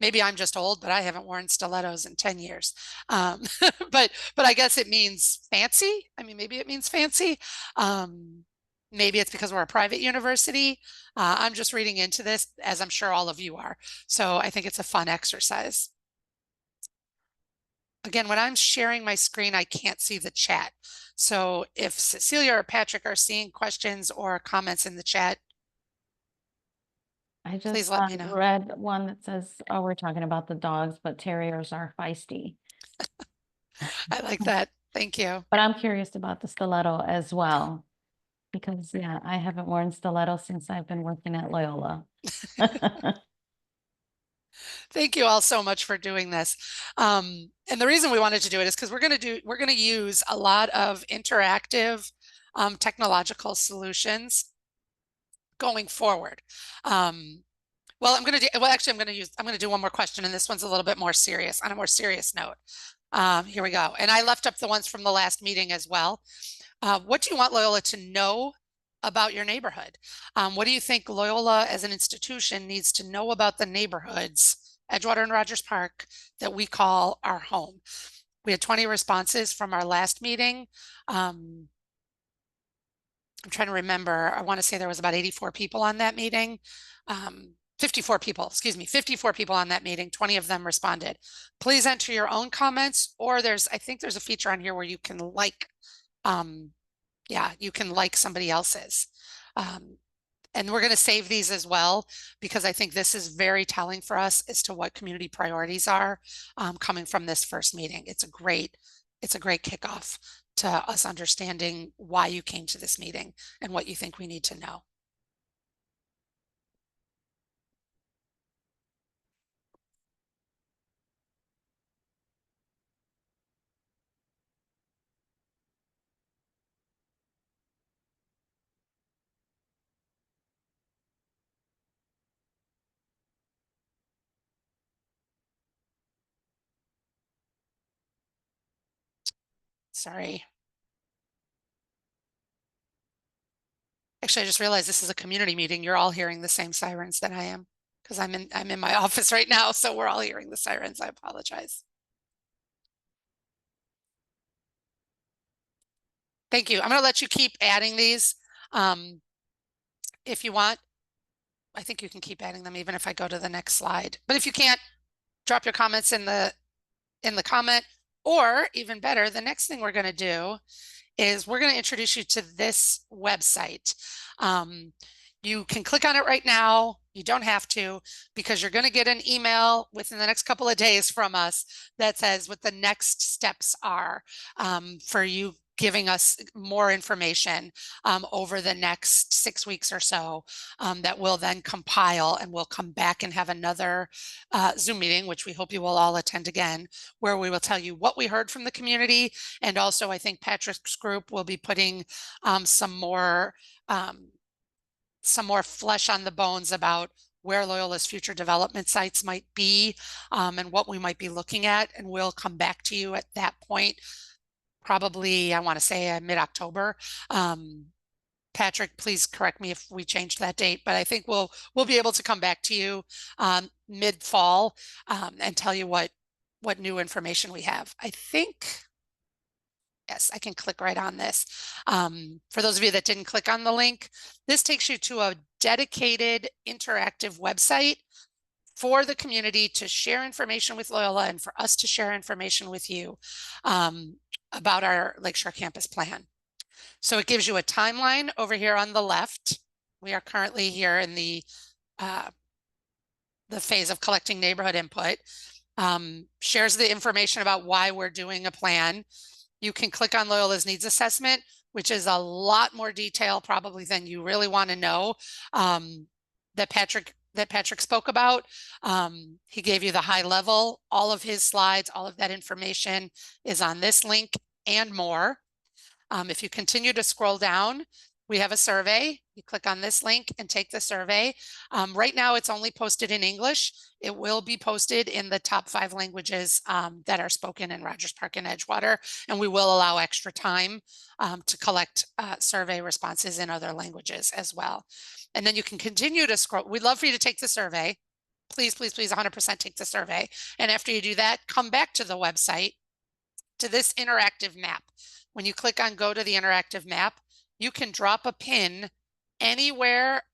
Speaker 3: Maybe I'm just old, but I haven't worn stilettos in 10 years. But I guess it means fancy. I mean, maybe it means fancy. Maybe it's because we're a private university. I'm just reading into this, as I'm sure all of you are. So I think it's a fun exercise. Again, when I'm sharing my screen, I can't see the chat. So if Cecilia or Patrick are seeing questions or comments in the chat,
Speaker 1: I
Speaker 3: please
Speaker 1: just
Speaker 3: let me know.
Speaker 1: read one that says, oh, we're talking about the dogs, but terriers are feisty.
Speaker 3: I like that. Thank you.
Speaker 1: But I'm curious about the stiletto as well, because yeah, I haven't worn stiletto since I've been working at Loyola.
Speaker 3: Thank you all so much for doing this. And the reason we wanted to do it is because we're going to use a lot of interactive technological solutions going forward. Well, I'm going to do one more question, and this one's a little bit more serious, on a more serious note. Here we go. And I left up the ones from the last meeting as well. What do you want Loyola to know about your neighborhood? What do you think Loyola as an institution needs to know about the neighborhoods, Edgewater and Rogers Park, that we call our home? We had 20 responses from our last meeting. I'm trying to remember. I want to say there was about 84 people on that meeting. 54 people, 54 people on that meeting. 20 of them responded. Please enter your own comments, or I think there's a feature on here where you can you can like somebody else's. And we're going to save these as well, because I think this is very telling for us as to what community priorities are coming from this first meeting. It's a great kickoff to us understanding why you came to this meeting and what you think we need to know. Sorry. Actually, I just realized this is a community meeting. You're all hearing the same sirens that I am because I'm in my office right now. So we're all hearing the sirens. I apologize. Thank you. I'm going to let you keep adding these. If you want, I think you can keep adding them even if I go to the next slide. But if you can't, drop your comments in the comment, or even better, the next thing we're going to do is we're going to introduce you to this website. You can click on it right now. You don't have to, because you're going to get an email within the next couple of days from us that says what the next steps are for you giving us more information over the next 6 weeks or so that we'll then compile, and we'll come back and have another Zoom meeting, which we hope you will all attend again, where we will tell you what we heard from the community. And also I think Patrick's group will be putting some more flesh on the bones about where Loyola's future development sites might be and what we might be looking at. And we'll come back to you at that point, probably, I want to say mid-October. Patrick, please correct me if we changed that date, but I think we'll be able to come back to you mid-fall and tell you what new information we have. I think, yes, I can click right on this. For those of you that didn't click on the link, this takes you to a dedicated interactive website for the community to share information with Loyola and for us to share information with you about our Lakeshore Campus plan. So it gives you a timeline over here on the left. We are currently here in the phase of collecting neighborhood input. Shares the information about why we're doing a plan. You can click on Loyola's needs assessment, which is a lot more detail probably than you really want to know that Patrick spoke about. He gave you the high level. All of his slides, all of that information is on this link and more. If you continue to scroll down, we have a survey. You click on this link and take the survey. Right now, it's only posted in English. It will be posted in the top 5 languages that are spoken in Rogers Park and Edgewater, and we will allow extra time to collect survey responses in other languages as well. And then you can continue to scroll. We'd love for you to take the survey. Please, please, please, 100% take the survey. And after you do that, come back to the website, to this interactive map. When you click on go to the interactive map, you can drop a pin anywhere.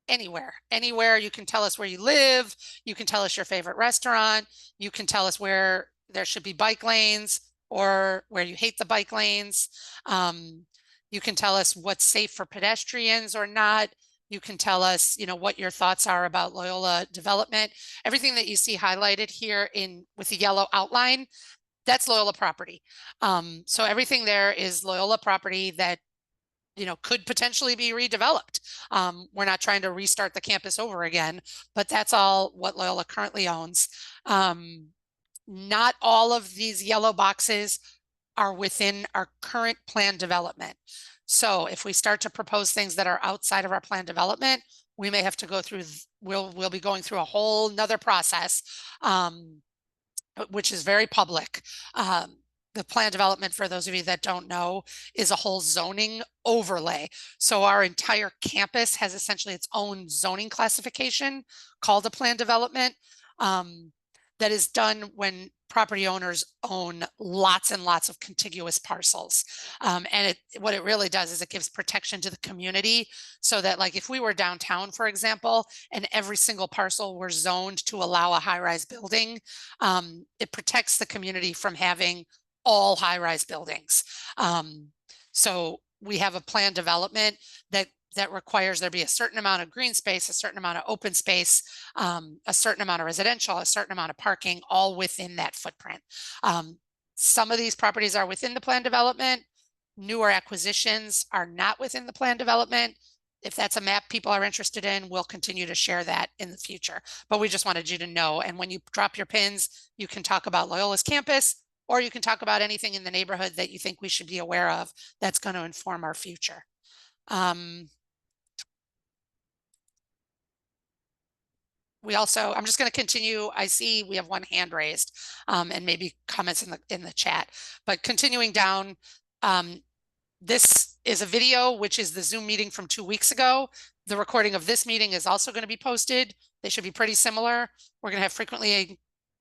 Speaker 3: You can tell us where you live. You can tell us your favorite restaurant. You can tell us where there should be bike lanes or where you hate the bike lanes. You can tell us what's safe for pedestrians or not. You can tell us, what your thoughts are about Loyola development. Everything that you see highlighted here with the yellow outline, that's Loyola property. So everything there is Loyola property that could potentially be redeveloped. We're not trying to restart the campus over again, but that's all what Loyola currently owns. Not all of these yellow boxes are within our current plan development. So if we start to propose things that are outside of our plan development, we may have to go through, we'll be going through a whole nother process, which is very public. The plan development, for those of you that don't know, is a whole zoning overlay. So our entire campus has essentially its own zoning classification called a plan development that is done when property owners own lots and lots of contiguous parcels. And what it really does is it gives protection to the community so that, like, if we were downtown, for example, and every single parcel were zoned to allow a high-rise building, it protects the community from having all high-rise buildings. So we have a plan development that requires there be a certain amount of green space, a certain amount of open space, a certain amount of residential, a certain amount of parking, all within that footprint. Some of these properties are within the plan development. Newer acquisitions are not within the plan development. If that's a map people are interested in, we'll continue to share that in the future. But we just wanted you to know. And when you drop your pins, you can talk about Loyola's campus, or you can talk about anything in the neighborhood that you think we should be aware of that's going to inform our future. we also, I'm just going to continue. I see we have one hand raised, and maybe comments in the chat, but continuing down, this is a video, which is the Zoom meeting from 2 weeks ago. The recording of this meeting is also going to be posted. They should be pretty similar. We're going to have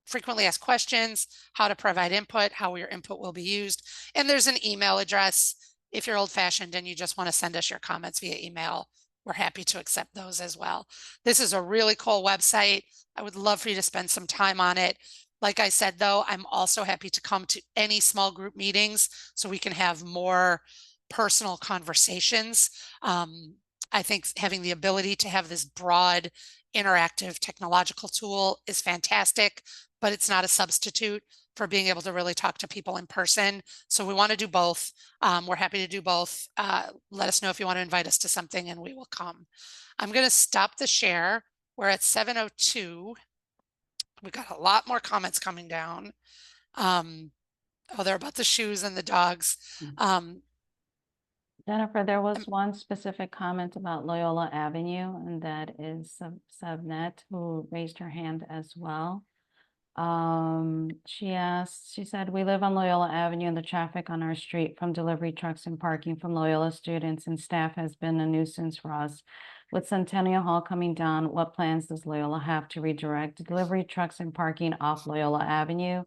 Speaker 3: frequently asked questions, how to provide input, how your input will be used. And there's an email address. If you're old fashioned and you just want to send us your comments via email, we're happy to accept those as well. This is a really cool website. I would love for you to spend some time on it. Like I said, though, I'm also happy to come to any small group meetings so we can have more personal conversations. I think having the ability to have this broad interactive technological tool is fantastic, but it's not a substitute for being able to really talk to people in person. So we want to do both. We're happy to do both. Let us know if you want to invite us to something and we will come. I'm going to stop the share. We're at 7:02. We got a lot more comments coming down. Oh, they're about the shoes and the dogs.
Speaker 1: Jennifer, there was one specific comment about Loyola Avenue, and that is Subnet, who raised her hand as well. She said, we live on Loyola Avenue and the traffic on our street from delivery trucks and parking from Loyola students and staff has been a nuisance for us. With Centennial Hall coming down, what plans does Loyola have to redirect delivery trucks and parking off Loyola Avenue?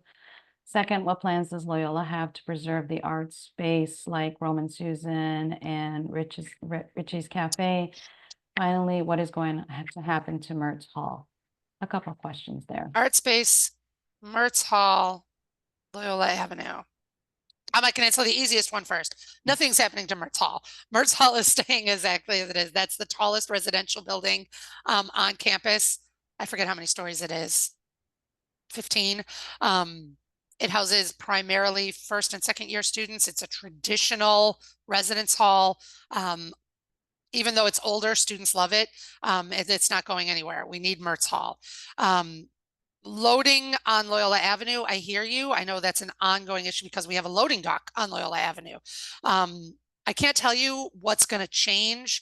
Speaker 1: Second, what plans does Loyola have to preserve the art space like Roman Susan and Richie's Cafe? Finally, what is going to happen to Mertz Hall? A couple of questions there.
Speaker 3: Art space, Mertz Hall, Loyola Avenue. I can answer the easiest one first. Nothing's happening to Mertz Hall. Mertz Hall is staying exactly as it is. That's the tallest residential building on campus. I forget how many stories it is. 15. It houses primarily first and second year students. It's a traditional residence hall. Even though it's older, students love it. It's not going anywhere. We need Mertz Hall. Loading on Loyola Avenue, I hear you. I know that's an ongoing issue because we have a loading dock on Loyola Avenue. I can't tell you what's going to change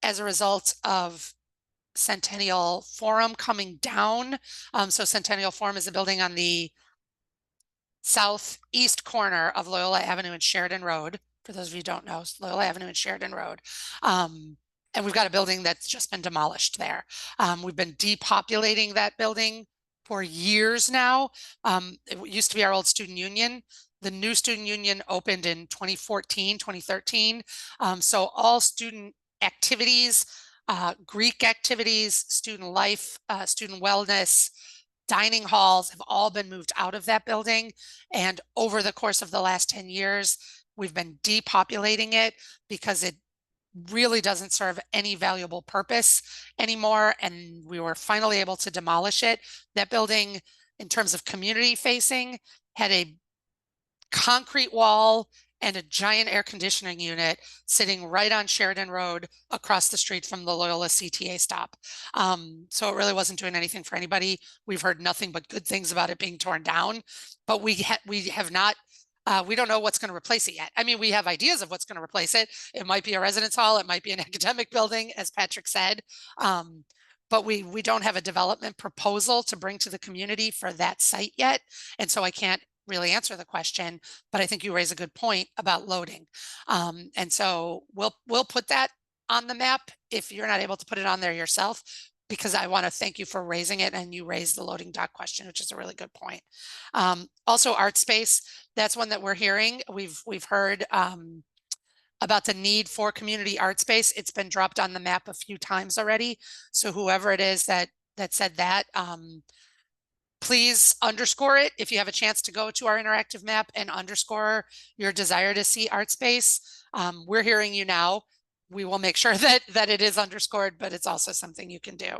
Speaker 3: as a result of Centennial Forum coming down. So Centennial Forum is a building on the southeast corner of Loyola Avenue and Sheridan Road. For those of you who don't know, Loyola Avenue and Sheridan Road. And we've got a building that's just been demolished there. We've been depopulating that building for years now. It used to be our old student union. The new student union opened in 2014, 2013. So all student activities, Greek activities, student life, student wellness, dining halls have all been moved out of that building. And over the course of the last 10 years, we've been depopulating it because it really doesn't serve any valuable purpose anymore. And we were finally able to demolish it. That building, in terms of community facing, had a concrete wall and a giant air conditioning unit sitting right on Sheridan Road across the street from the Loyola CTA stop. So it really wasn't doing anything for anybody. We've heard nothing but good things about it being torn down, but we have not, we don't know what's going to replace it yet. I mean, we have ideas of what's going to replace it. It might be a residence hall. It might be an academic building, as Patrick said. But we don't have a development proposal to bring to the community for that site yet. And so I can't really answer the question, but I think you raise a good point about loading. And so we'll put that on the map if you're not able to put it on there yourself, because I want to thank you for raising it, and you raised the loading dock question, which is a really good point. Also, art space, that's one that we're hearing. We've heard about the need for community art space. It's been dropped on the map a few times already. So whoever it is that said that, please underscore it if you have a chance to go to our interactive map and underscore your desire to see art space. We're hearing you now. We will make sure that it is underscored, but it's also something you can do.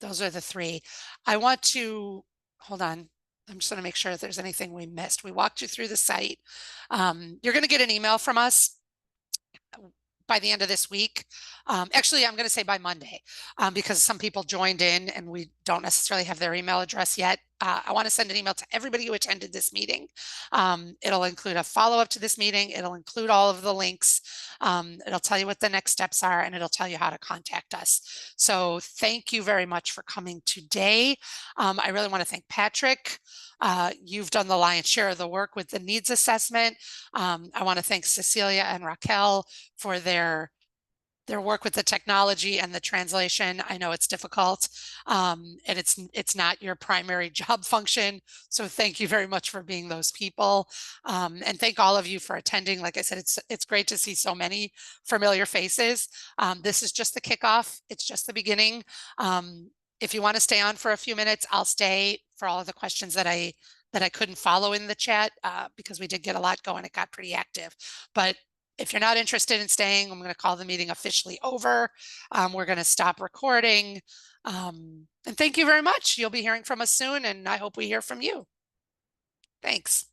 Speaker 3: Those are the three. I want to, hold on. I'm just going to make sure if there's anything we missed. We walked you through the site. You're going to get an email from us by the end of this week. Actually, I'm going to say by Monday, because some people joined in and we don't necessarily have their email address yet. I want to send an email to everybody who attended this meeting. It'll include a follow-up to this meeting. It'll include all of the links. It'll tell you what the next steps are, and it'll tell you how to contact us. So thank you very much for coming today. I really want to thank Patrick. You've done the lion's share of the work with the needs assessment. I want to thank Cecilia and Raquel for their work with the technology and the translation. I know it's difficult, and it's not your primary job function. So thank you very much for being those people. And thank all of you for attending. Like I said, it's great to see so many familiar faces. This is just the kickoff. It's just the beginning. If you want to stay on for a few minutes, I'll stay for all of the questions that I couldn't follow in the chat, because we did get a lot going. It got pretty active. But if you're not interested in staying, I'm going to call the meeting officially over. We're going to stop recording. And thank you very much. You'll be hearing from us soon, and I hope we hear from you. Thanks.